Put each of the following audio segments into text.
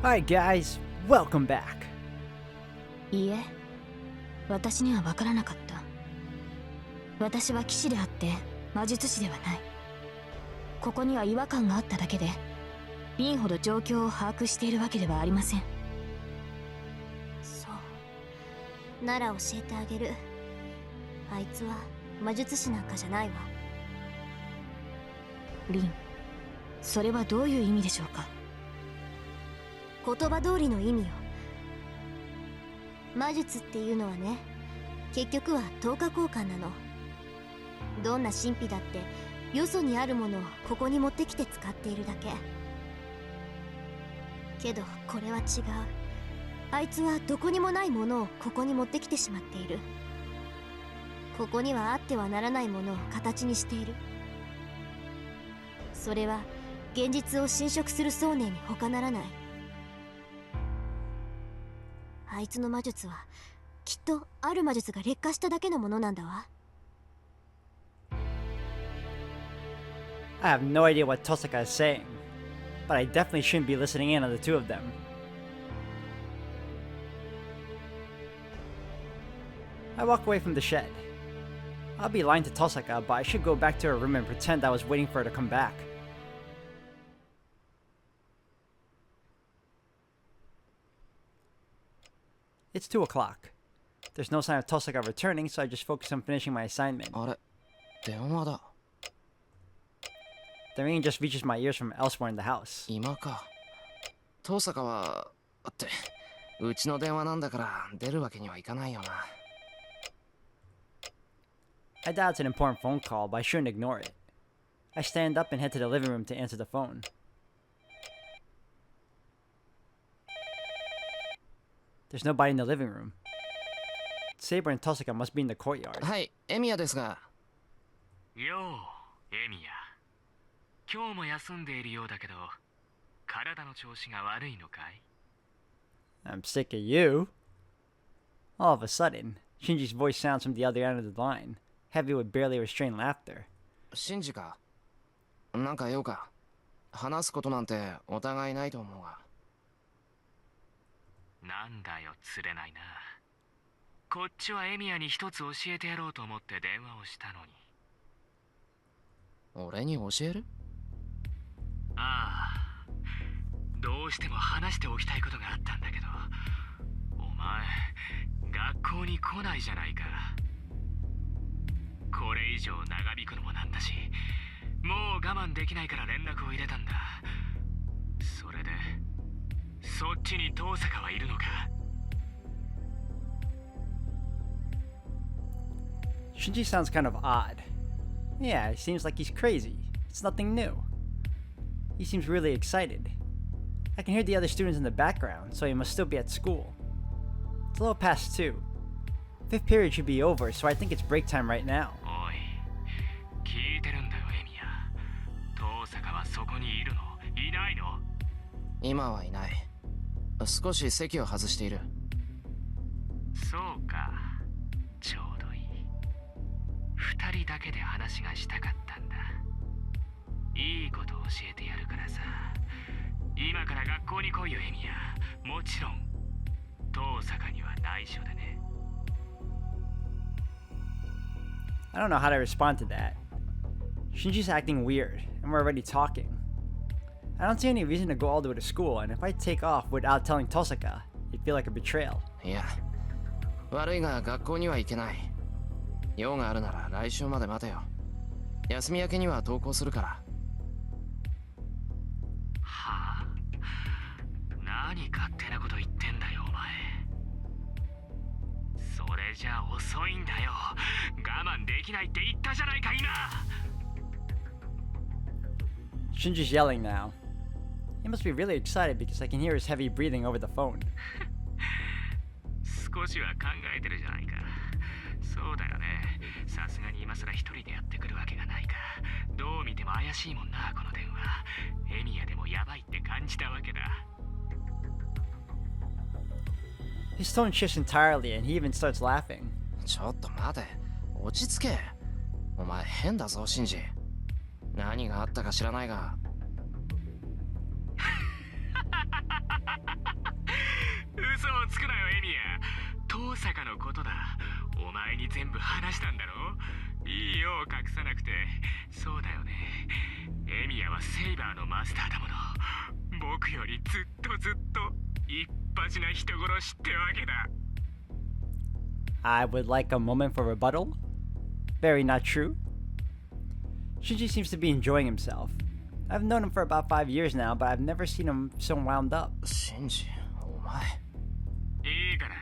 Hi guys, welcome back. いいえ、私には分からなかった。私は騎士であって魔術師ではない。ここには違和感があっただけで、リンほど状況を把握しているわけではありません。そう。なら教えてあげる。あいつは魔術師なんかじゃないわ。リン、それはどういう意味でしょうか。言葉通りの意味よ。魔術っていうのはね、結局は等価交換なの。どんな神秘だってよそにあるものをここに持ってきて使っているだけ。けどこれは違う。あいつはどこにもないものをここに持ってきてしまっている。ここにはあってはならないものを形にしている。それは現実を侵食する想念に他ならない。あいつの魔術はきっとある魔術が劣化しただけのものなんだわ。I have no idea what Tosaka is saying, but I definitely shouldn't be listening in on the two of them. I walk away from the shed. I'll be lying to Tosaka, but I should go back to her room and pretend I was waiting for her to come back. It's 2 o'clock. There's no sign of Tosaka returning, so I just focus on finishing my assignment. あれ、電話だ。 The ringing just reaches my ears from elsewhere in the house. 今か。遠坂はって、うちの電話なんだから出るわけにはいかないよな。I doubt it's an important phone call, but I shouldn't ignore it. I stand up and head to the living room to answer the phone. There's nobody in the living room. SEIBA and Tosaka must be in the courtyard. はい、エミヤですが。よう、エミヤ。今日も休んでいるようだけど、体の調子が悪いのかい？ I'm sick of you. All of a sudden, Shinji's voice sounds from the other end of the line, heavy with barely restrained laughter. シンジか。なんか用か。話すことなんてお互いないと思うが。なんだよ、釣れないな。こっちはエミヤに一つ教えてやろうと思って電話をしたのに。俺に教える？ああ、どうしても話しておきたいことがあったんだけど、お前、学校に来ないじゃないか。これ以上長引くのもなんだし、もう我慢できないから連絡を入れたんだ。それで、そっちに遠坂はいるのかShinji sounds kind of odd. Yeah, it seems like he's crazy. It's nothing new. He seems really excited. I can hear the other students in the background, so he must still be at school. It's a little past 2. Fifth period should be over, so I think it's break time right now. おい、聞いてるんだよ、エミヤ。遠坂はそこにいるの？いないの？今はいない。少し席を外している。そうか、ちょうどいい。二人だけで話がしたかったんだ。いいことを教えてやるからさ。今から学校に来いよ、エミヤ。もちろん、遠坂には内緒でね。I don't know how to respond to that. Shinji's acting weird, and we're already talking. I don't see any reason to go all the way to school, and if I take off without telling Tosaka, it'd feel like a betrayal. いや、悪いが学校には行けない。用があるなら来週まで待てよ。休み明けには登校するから。はあ？何勝手なこと言ってんだよ、お前。それじゃ遅いんだよ。我慢できないって言ったじゃないか、今。Shinji's yelling now. He must be really excited because I can hear his heavy breathing over the phone. 少しは考えてるじゃないか。そうだよね。さすがに今更一人でやってくるわけがないか。どう見ても怪しいもんな、この電話。エミヤでもやばいって感じたわけだ。His tone shifts entirely and he even starts laughing. ちょっと待て。落ち着け。お前変だぞ、シンジ。何があったか知らないが。前に全部話したんだろ。いいよ隠さなくて。そうだよね。エミヤはセイバーのマスターだもの。僕よりずっと一発な人殺しってわけだ。I would like a moment for rebuttal. Very not true. Shinji seems to be enjoying himself. I've known him for about 5 years now, but I've never seen him so wound up. シンジ、お前。いいから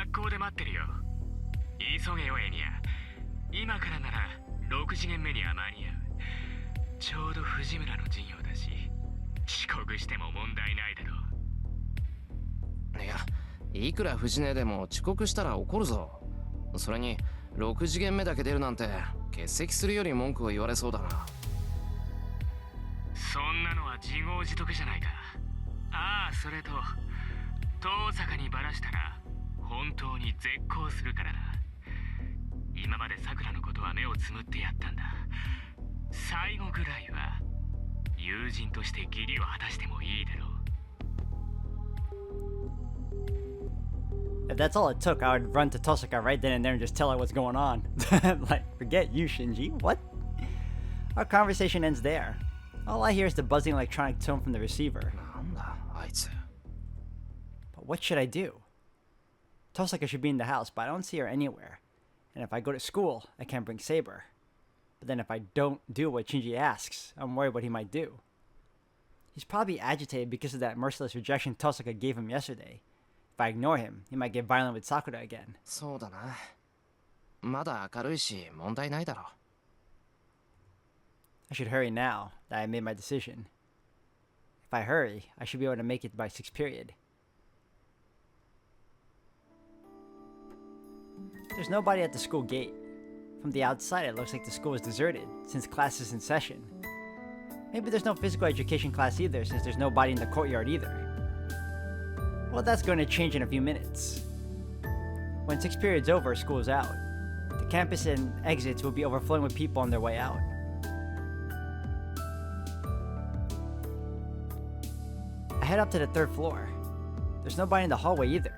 学校で待ってるよ。急げよエミヤ。今からなら6次元目には間に合う。ちょうど藤村の授業だし、遅刻しても問題ないだろう。いや、いくら藤根でも遅刻したら怒るぞ。それに6次元目だけ出るなんて欠席するより文句を言われそうだな。そんなのは自業自得じゃないか。ああ、それと遠坂にバラしたら本当に絶交するからな。今までさくらのことは目をつむってやったんだ。最後ぐらいは友人として義理を果たしてもいいだろう。If that's all it took, I would run to Tosaka right then and there and just tell her what's going on. Like, forget you, Shinji. What? Our conversation ends there. All I hear is the buzzing electronic tone from the receiver. なんだ、あいつ。But what should I do? Tosaka should be in the house, but I don't see her anywhere. And if I go to school, I can't bring Saber. But then if I don't do what Shinji asks, I'm worried what he might do. He's probably agitated because of that merciless rejection Tosaka gave him yesterday. If I ignore him, he might get violent with Sakura again. そうだな。まだ明るいし問題ないだろう。I should hurry now that I made my decision. If I hurry, I should be able to make it by 6th period. There's nobody at the school gate. From the outside, it looks like the school is deserted, since class is in session. Maybe there's no physical education class either, since there's nobody in the courtyard either. Well, that's going to change in a few minutes. When 6th period's over, school's out. The campus and exits will be overflowing with people on their way out. I head up to the 3rd floor. There's nobody in the hallway either.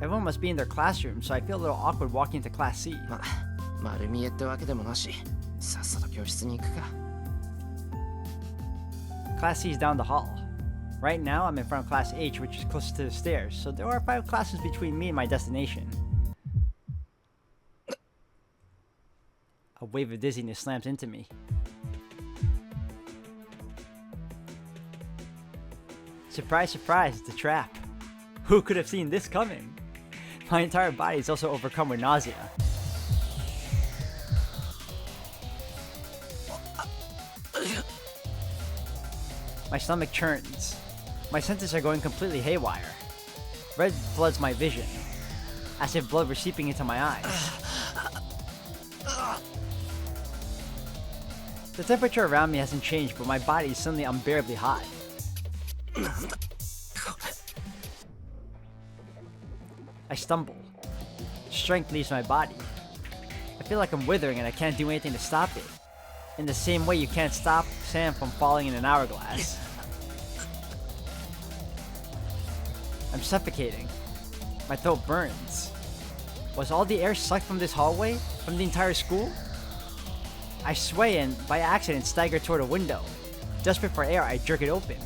Everyone must be in their classroom, so I feel a little awkward walking into Class C. 丸見えってわけでもなし、さっさと教室に行くか。Class C is down the hall. Right now, I'm in front of Class H, which is closest to the stairs, so there are 5 classes between me and my destination. A wave of dizziness slams into me. Surprise, surprise, it's a trap. Who could have seen this coming? My entire body is also overcome with nausea. My stomach churns. My senses are going completely haywire. Red floods my vision, as if blood were seeping into my eyes. The temperature around me hasn't changed, but my body is suddenly unbearably hot. I stumble. Strength leaves my body. I feel like I'm withering and I can't do anything to stop it. In the same way you can't stop sand from falling in an hourglass. I'm suffocating. My throat burns. Was all the air sucked from this hallway? From the entire school? I sway and, by accident, stagger toward a window. Desperate for air, I jerk it open.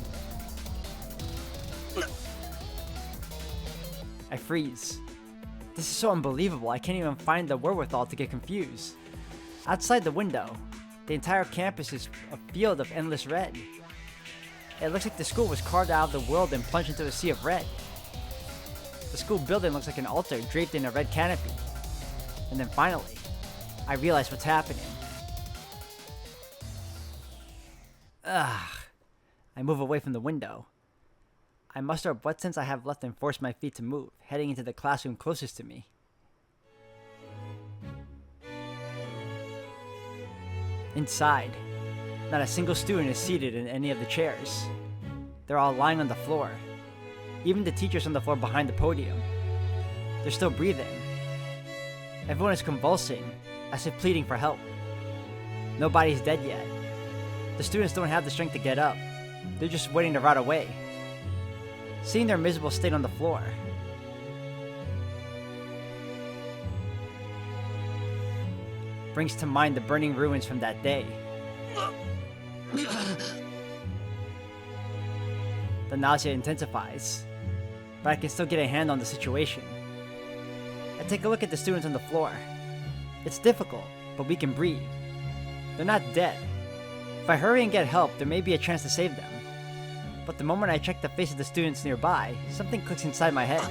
I freeze. This is so unbelievable, I can't even find the wherewithal to get confused. Outside the window, the entire campus is a field of endless red. It looks like the school was carved out of the world and plunged into a sea of red. The school building looks like an altar draped in a red canopy. And then finally, I realize what's happening. Ugh. I move away from the window. I muster up what sense I have left and force my feet to move, heading into the classroom closest to me. Inside, not a single student is seated in any of the chairs. They're all lying on the floor. Even the teachers on the floor behind the podium. They're still breathing. Everyone is convulsing, as if pleading for help. Nobody's dead yet. The students don't have the strength to get up. They're just waiting to rot away. Seeing their miserable state on the floor, brings to mind the burning ruins from that day. The nausea intensifies, but I can still get a hand on the situation. I take a look at the students on the floor. It's difficult, but we can breathe. They're not dead. If I hurry and get help, there may be a chance to save them. But the moment I check the face of the students nearby, something clicks inside my head.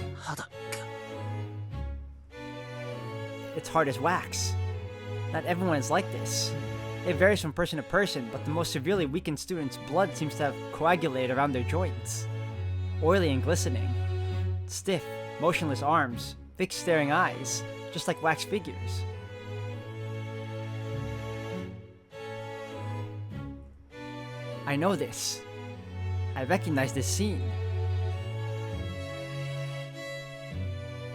It's hard as wax. Not everyone is like this. It varies from person to person, but the most severely weakened students' blood seems to have coagulated around their joints. Oily and glistening. Stiff, motionless arms, fixed staring eyes, just like wax figures. I know this. I recognize this scene.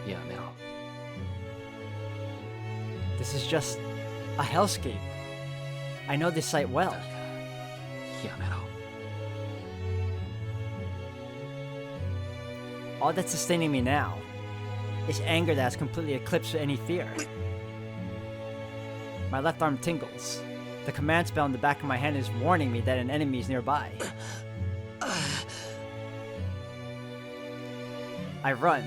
やめろ。 This is just a hellscape. I know this site well. やめろ。 All that's sustaining me now is anger that has completely eclipsed any fear. My left arm tingles. The command spell in the back of my hand is warning me that an enemy is nearby. I run,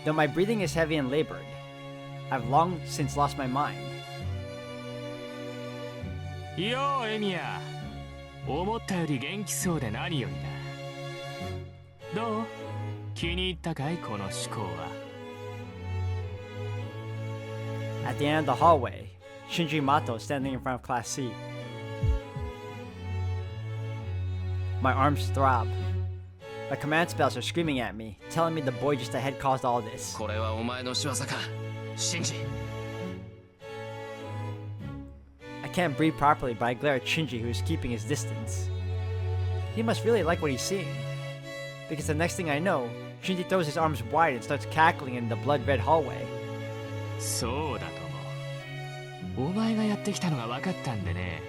though my breathing is heavy and labored. I've long since lost my mind. ようエミヤ、思ったより元気そうで何よりだ。どう？気に入ったかいこの趣向は。 At the end of the hallway, Shinji Mato is standing in front of Class C. My arms throb. My command spells are screaming at me, telling me the boy just ahead caused all this. これはお前の仕業か、シンジ。 I can't breathe properly, but I glare at Shinji, who is keeping his distance. He must really like what he's seeing. Because the next thing I know, Shinji throws his arms wide and starts cackling in the blood-red hallway. そうだとも。お前がやってきたのが分かったんでね。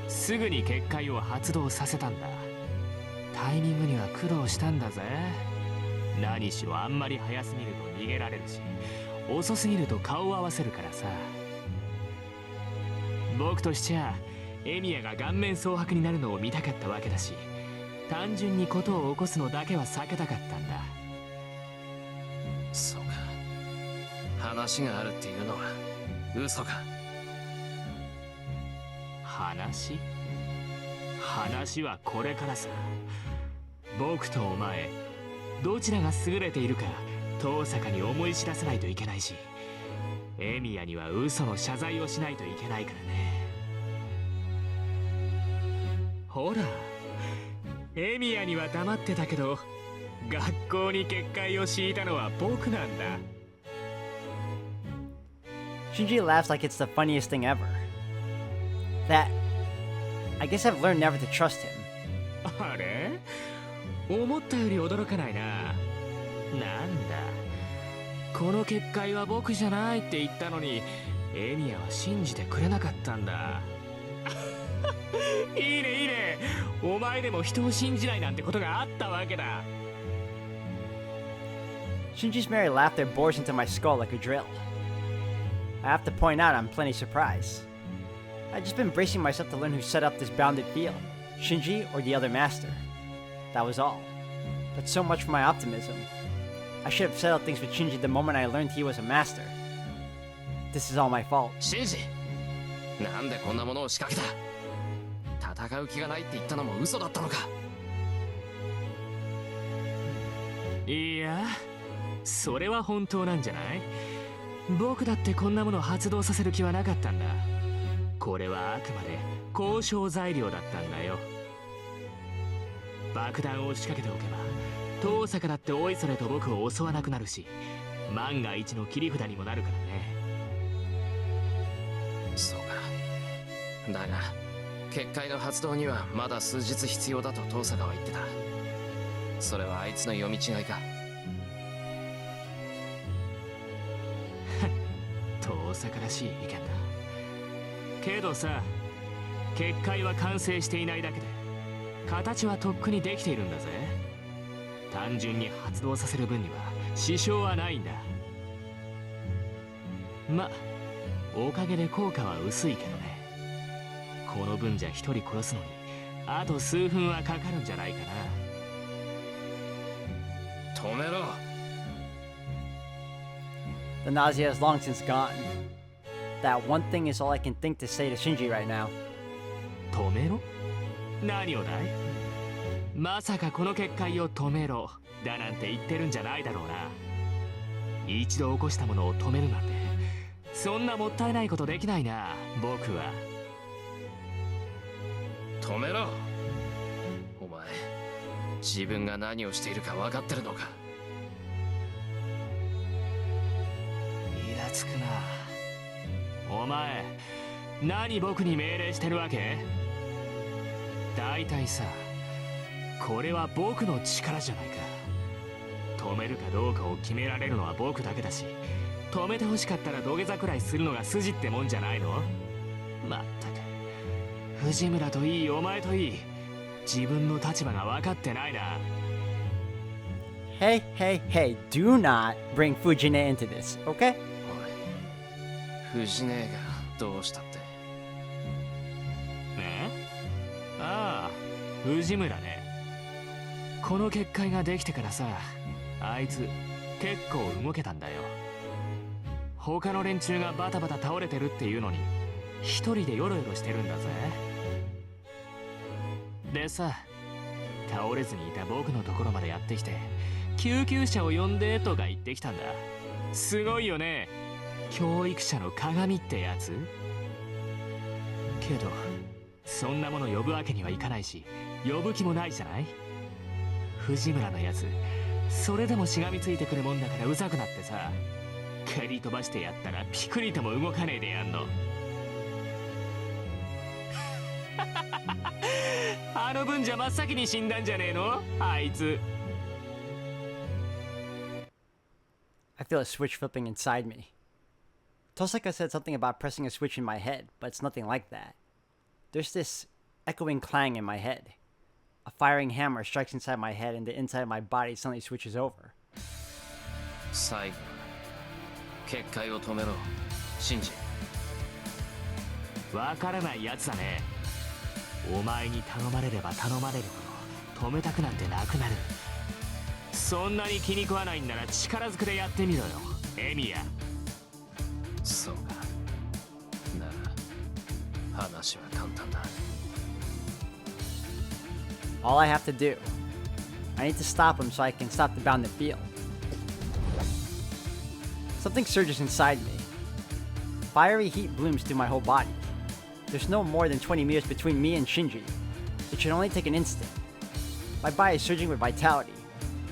すぐに結界を発動させたんだ。タイミングには苦労したんだぜ。何しろあんまり早すぎると逃げられるし、遅すぎると顔を合わせるからさ。僕としちゃエミヤが顔面蒼白になるのを見たかったわけだし、単純に事を起こすのだけは避けたかったんだ。そうか。話があるっていうのは嘘か。話はこれからさ。僕とお前どちらが優れているか遠坂に思い知らせないといけないし、エミヤには嘘の謝罪をしないといけないからね。ほら、エミヤには黙ってたけど学校に結界を敷いたのは僕なんだ。 Shinji laughs like it's the funniest thing ever. That, I guess I've learned never to trust him. あれ？思ったより驚かないな。なんだ、この結界は僕じゃないって言ったのにエミヤは信じてくれなかったんだ。いいねいいね、お前でも人を信じないなんてことがあったわけだ。 Shinji's merry laughter bores into my skull like a drill. I have to point out I'm plenty surprised. I've just been bracing myself to learn who set up this bounded field, Shinji or the other master. That was all. But so much for my optimism. I should have settled things with Shinji the moment I learned he was a master. This is all my fault. シンジ、なんでこんなものを仕掛けた？戦う気がないって言ったのも嘘だったのか？いや、それは本当なんじゃない？僕だってこんなものを発動させる気はなかったんだ。これはあくまで交渉材料だったんだよ。爆弾を仕掛けておけば遠坂だっておいそれと僕を襲わなくなるし、万が一の切り札にもなるからね。そうか。だが結界の発動にはまだ数日必要だと遠坂は言ってた。それはあいつの読み違いか？遠坂らしい意見だ。けどさ、結界は完成していないだけで形はとっくにできているんだぜ。単純に発動させる分には支障はないんだ。ま、おかげで効果は薄いけどね。この分じゃ一人殺すのにあと数分はかかるんじゃないかな。止めろ。 The nausea has long since gone. That one thing is all I can think to say to Shinji right now. 止めろ？何をだい？まさかこの結界を止めろだなんて言ってるんじゃないだろうな。一度起こしたものを止めるなんてそんなもったいないことできないな、僕は。止めろ。お前自分が何をしているか分かってるのか。イラつくな。お前何僕に命令してるわけ？大体さ、これは僕の力じゃないか。止めるかどうかを決められるのは僕だけだし、止めて欲しかったら土下座くらいするのが筋ってもんじゃないの？まったく藤村といいお前といい、自分の立場が分かってないな。 Hey, hey, hey, do not bring Fujine into this, okay? おい、藤姉がどうしたって。ね？ああ、藤村ね。この結界ができてからさ、あいつ結構動けたんだよ。他の連中がバタバタ倒れてるっていうのに一人でヨロヨロしてるんだぜ。でさ、倒れずにいた僕のところまでやってきて救急車を呼んでとか言ってきたんだ。すごいよね、教育者の鏡ってやつ。けどそんなもの呼ぶわけにはいかないし、呼ぶ気もないじゃない。藤村のやつそれでもしがみついてくるもんだからうざくなってさ、蹴り飛ばしてやったらピクリとも動かねえでやんの。あの分じゃ真っ先に死んだんじゃねえのあいつ。 I feel a switch flipping inside me. Tosaka said something about pressing a switch in my head, but it's nothing like that. There's this echoing clang in my head. A firing hammer strikes inside my head and the inside of my body suddenly switches over. 最後、結界を止めろ、シンジ。わからないやつだね。お前に頼まれれば頼まれるほど止めたくなんてなくなる。そんなに気に食わないんなら力ずくでやってみろよ、エミヤ。そうか。なら話は簡単だ。All I have to do, I need to stop him so I can stop the bound to feel. Something surges inside me. Fiery heat blooms through my whole body. There's no more than 20 meters between me and Shinji. It should only take an instant. My body is surging with vitality,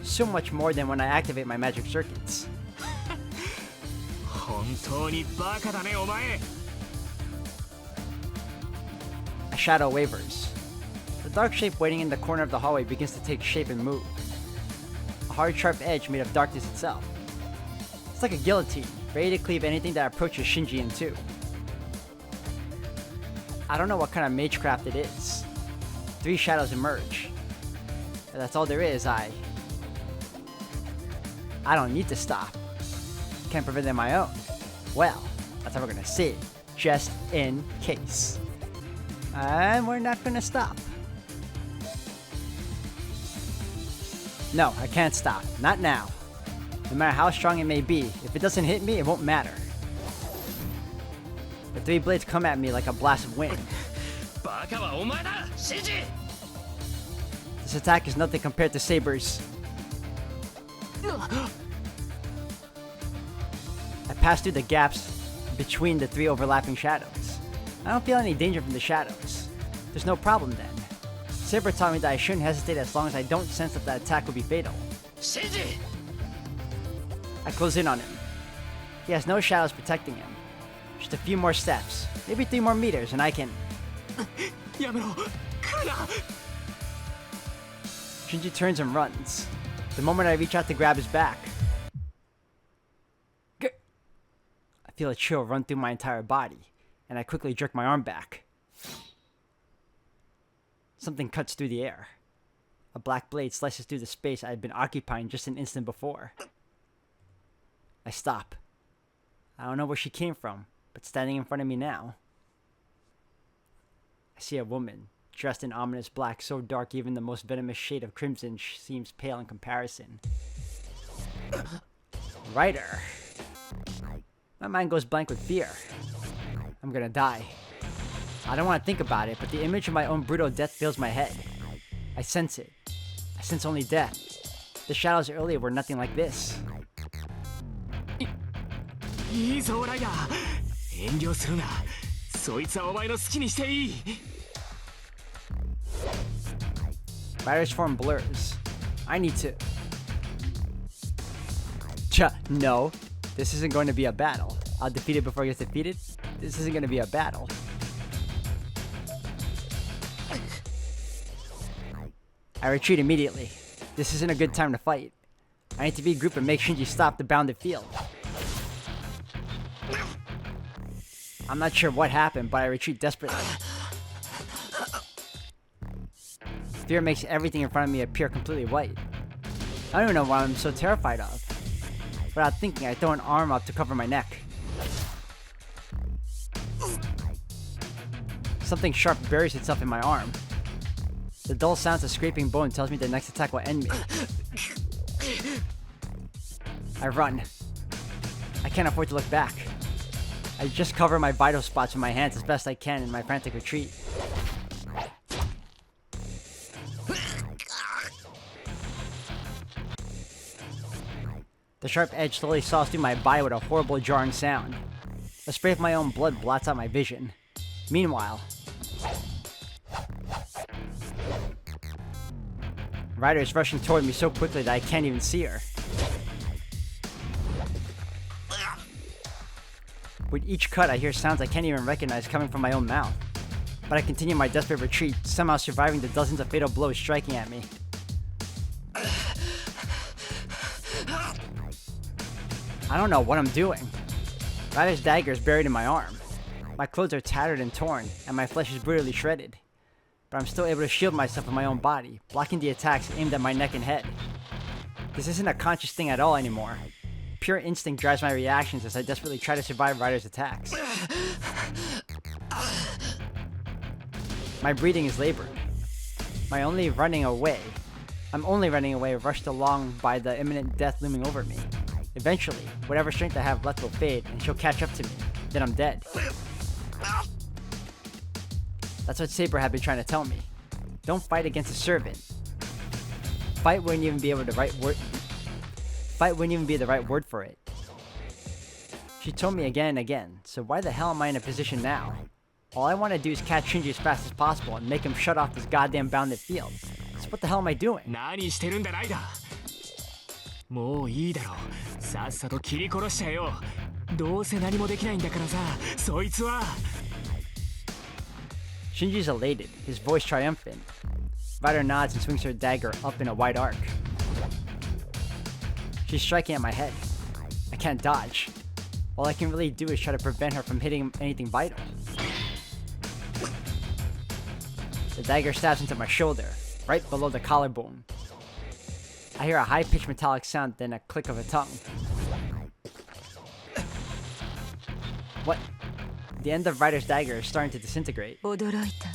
so much more than when I activate my magic circuits. 本当にバカだね、お前。 A shadow wavers. The dark shape waiting in the corner of the hallway begins to take shape and move. A hard, sharp edge made of darkness itself. It's like a guillotine, ready to cleave anything that approaches Shinji in two. I don't know what kind of magecraft it is. 3 shadows emerge. If that's all there is, I don't need to stop. Can't prevent it on my own. Well, that's what we're gonna see, just in case. And we're not gonna stop. No, I can't stop. Not now. No matter how strong it may be, if it doesn't hit me, it won't matter. The 3 blades come at me like a blast of wind. バカはお前だ、シンジ。 This attack is nothing compared to Saber's. I pass through the gaps between the 3 overlapping shadows. I don't feel any danger from the shadows. There's no problem then. Saber taught me that I shouldn't hesitate as long as I don't sense that the attack would be fatal. シンジ。 I close in on him. He has no shadows protecting him. Just a few more steps, maybe 3 more meters, and I can... やめろ、来るな。 Shinji turns and runs. The moment I reach out to grab his back, I feel a chill run through my entire body, and I quickly jerk my arm back. Something cuts through the air. A black blade slices through the space I had been occupying just an instant before. I stop. I don't know where she came from, but standing in front of me now, I see a woman dressed in ominous black, so dark even the most venomous shade of crimson seems pale in comparison. Ryder. My mind goes blank with fear. I'm gonna die. I don't want to think about it, but the image of my own brutal death fills my head. I sense it. I sense only death. The shadows earlier were nothing like this. いいぞライダー、遠慮するな。そいつはお前の好きにしていい。 Ryder's form blurs. I need to... No. This isn't going to be a battle. I'll defeat it before it gets defeated. This isn't going to be a battle. I retreat immediately. This isn't a good time to fight. I need to regroup and make Shinji stop the bounded field. I'm not sure what happened, but I retreat desperately. Fear makes everything in front of me appear completely white. I don't even know what I'm so terrified of. Without thinking, I throw an arm up to cover my neck. Something sharp buries itself in my arm. The dull sound of scraping bone tells me the next attack will end me. I run. I can't afford to look back. I just cover my vital spots with my hands as best I can in my frantic retreat. The sharp edge slowly saws through my body with a horrible jarring sound. A spray of my own blood blots out my vision. Meanwhile, Ryder is rushing toward me so quickly that I can't even see her. With each cut, I hear sounds I can't even recognize coming from my own mouth. But I continue my desperate retreat, somehow surviving the dozens of fatal blows striking at me. I don't know what I'm doing. Ryder's dagger is buried in my arm. My clothes are tattered and torn, and my flesh is brutally shredded. But I'm still able to shield myself with my own body, blocking the attacks aimed at my neck and head. This isn't a conscious thing at all anymore. Pure instinct drives my reactions as I desperately try to survive Ryder's attacks. My breathing is labored. I'm only running away, rushed along by the imminent death looming over me. Eventually, whatever strength I have left will fade, and she'll catch up to me. Then I'm dead. That's what SEIBA had been trying to tell me. Don't fight against a servant. Fight wouldn't even be the right word for it. She told me again and again, so why the hell am I in a position now? All I want to do is catch Shinji as fast as possible and make him shut off this goddamn bounded field. So what the hell am I doing? 何してるんだライダー。もういいだろう。さっさと切り殺しちゃえよ。どうせ何もできないんだからさ、そいつは。Shinji's elated, his voice triumphant. Ryder nods and swings her dagger up in a wide arc. She's striking at my head. I can't dodge. All I can really do is try to prevent her from hitting anything vital. The dagger stabs into my shoulder, right below the collarbone. I hear a high-pitched metallic sound, then a click of a tongue. What? The end of Ryder's dagger is starting to disintegrate. 驚いた。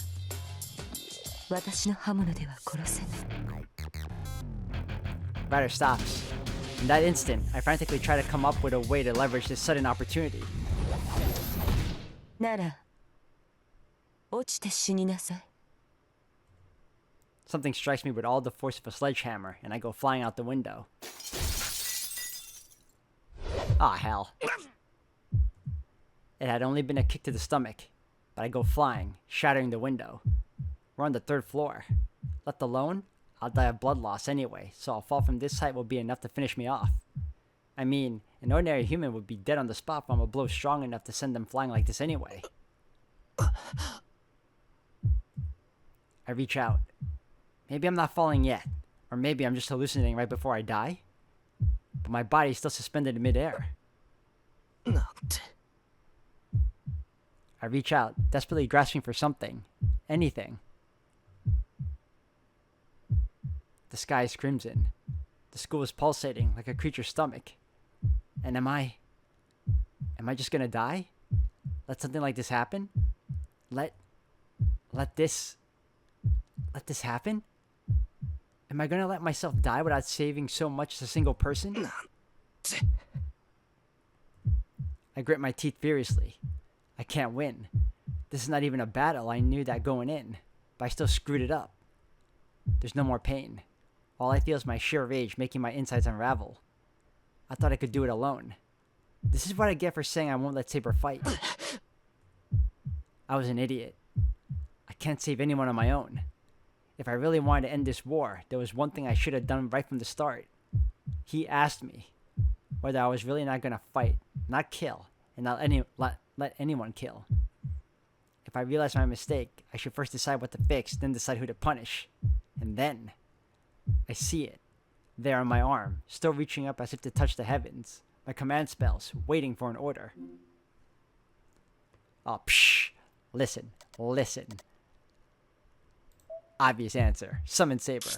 私の刃物では殺せない。Ryder stops. In that instant, I frantically try to come up with a way to leverage this sudden opportunity. なら、落ちて死になさい。Something strikes me with all the force of a sledgehammer, and I go flying out the window. Ah, hell. It had only been a kick to the stomach, but I go flying, shattering the window. We're on the 3rd floor. Left alone, I'll die of blood loss anyway, so a fall from this height will be enough to finish me off. I mean, an ordinary human would be dead on the spot from a blow strong enough to send them flying like this anyway. I reach out. Maybe I'm not falling yet, or maybe I'm just hallucinating right before I die. But my body is still suspended in midair. I reach out, desperately grasping for something. Anything. The sky is crimson. The school is pulsating like a creature's stomach. And am I just gonna die? Let something like this happen? Let this happen? Am I gonna let myself die without saving so much as a single person? I grit my teeth furiously. I can't win. This is not even a battle. I knew that going in, but I still screwed it up. There's no more pain. All I feel is my sheer rage making my insides unravel. I thought I could do it alone. This is what I get for saying I won't let Saber fight. I was an idiot. I can't save anyone on my own. If I really wanted to end this war, there was one thing I should have done right from the start. He asked me whether I was really not going to fight, not kill, and not let anyone kill. If I realize my mistake, I should first decide what to fix, then decide who to punish. And then, I see it. There on my arm, still reaching up as if to touch the heavens. My command spells, waiting for an order. Oh, psh! Listen. Obvious answer. Summon Saber.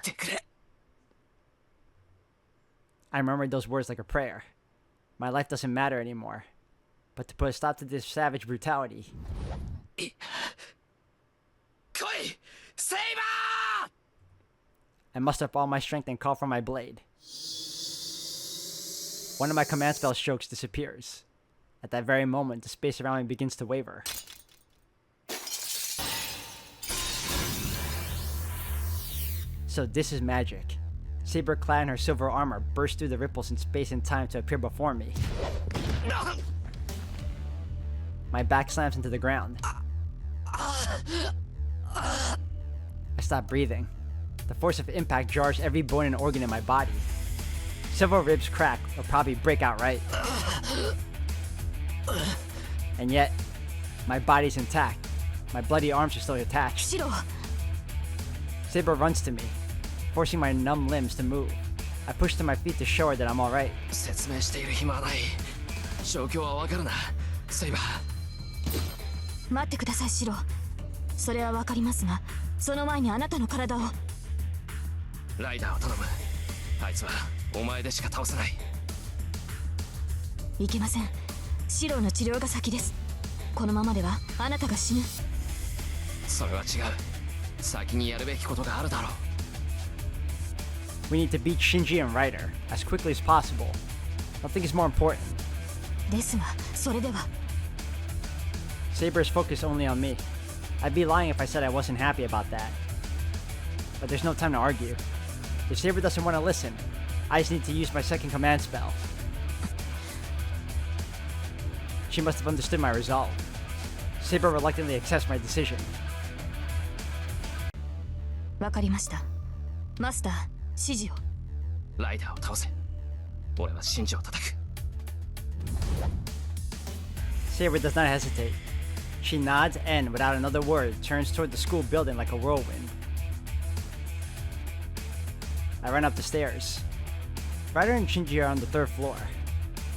I remembered those words like a prayer. My life doesn't matter anymore. But to put a stop to this savage brutality... I muster up all my strength and call for my blade. One of my command spell strokes disappears. At that very moment, the space around me begins to waver. So this is magic. Saber clad in her silver armor bursts through the ripples in space and time to appear before me. My back slams into the ground. I stop breathing. The force of impact jars every bone and organ in my body. Several ribs crack or probably break outright. And yet, my body's intact. My bloody arms are still attached. Saber runs to me, forcing my numb limbs to move. I push to my feet to show her that I'm alright. 説明している暇はない。状況はわかるな、セイバー。待ってください、シロ。それはわかりますが、その前にあなたの体を。ライダーを頼む。あいつはお前でしか倒せない。いけません。シロの治療が先です。このままではあなたが死ぬ。それは違う。先にやるべきことがあるだろう。We need to beat Shinji and Ryder as quickly as possible. Nothing is more important. ですが、それでは。Saber is focused only on me. I'd be lying if I said I wasn't happy about that. But there's no time to argue. If Saber doesn't want to listen, I just need to use my second command spell. She must have understood my resolve. Saber reluctantly accepts my decision. わかりました。マスター、指示を。ライダーを倒せ。俺はシンジを叩く。Saber does not hesitate. She nods and, without another word, turns toward the school building like a whirlwind. I run up the stairs. Ryder and Shinji are on the third floor.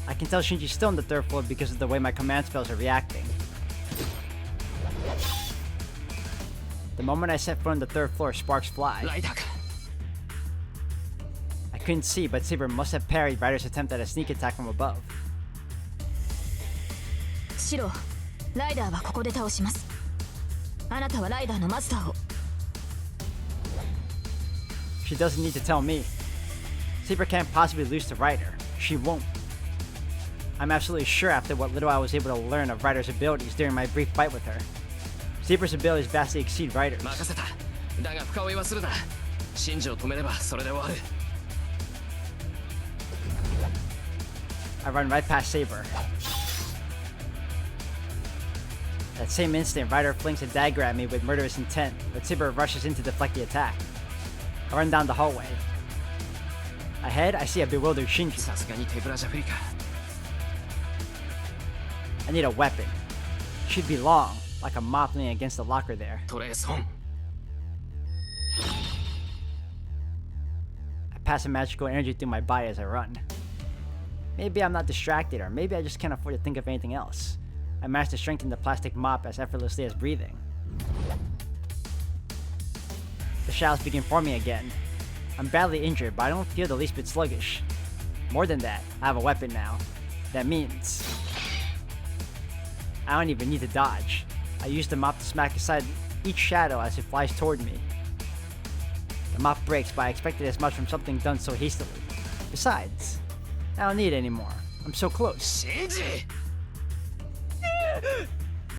I can tell Shinji's still on the third floor because of the way my command spells are reacting. The moment I set foot on the third floor, sparks fly. I couldn't see, but Saber must have parried Ryder's attempt at a sneak attack from above. シロ、ライダーはここで倒します。あなたはライダーのマスターを。She doesn't need to tell me. Saber can't possibly lose to Ryder. She won't. I'm absolutely sure after what little I was able to learn of Ryder's abilities during my brief fight with her. Saber's abilities vastly exceed Ryder's. 任せた。だが深追いはするな。シンジを止めればそれで終わる。I run right past Saber. That same instant, Ryder flings a dagger at me with murderous intent, but Saber rushes in to deflect the attack. I run down the hallway. Ahead, I see a bewildered Shinji. さすがに手ぶらじゃ不利か。I need a weapon. She'd be long, like a moth leaning against the locker there. トレースオン。I pass a magical energy through my body as I run. Maybe I'm not distracted, or maybe I just can't afford to think of anything else. I managed to strengthen the plastic mop as effortlessly as breathing. The shadows begin forming again. I'm badly injured, but I don't feel the least bit sluggish. More than that, I have a weapon now. That means... I don't even need to dodge. I use the mop to smack aside each shadow as it flies toward me. The mop breaks, but I expected as much from something done so hastily. Besides, I don't need it anymore. I'm so close. Shinji!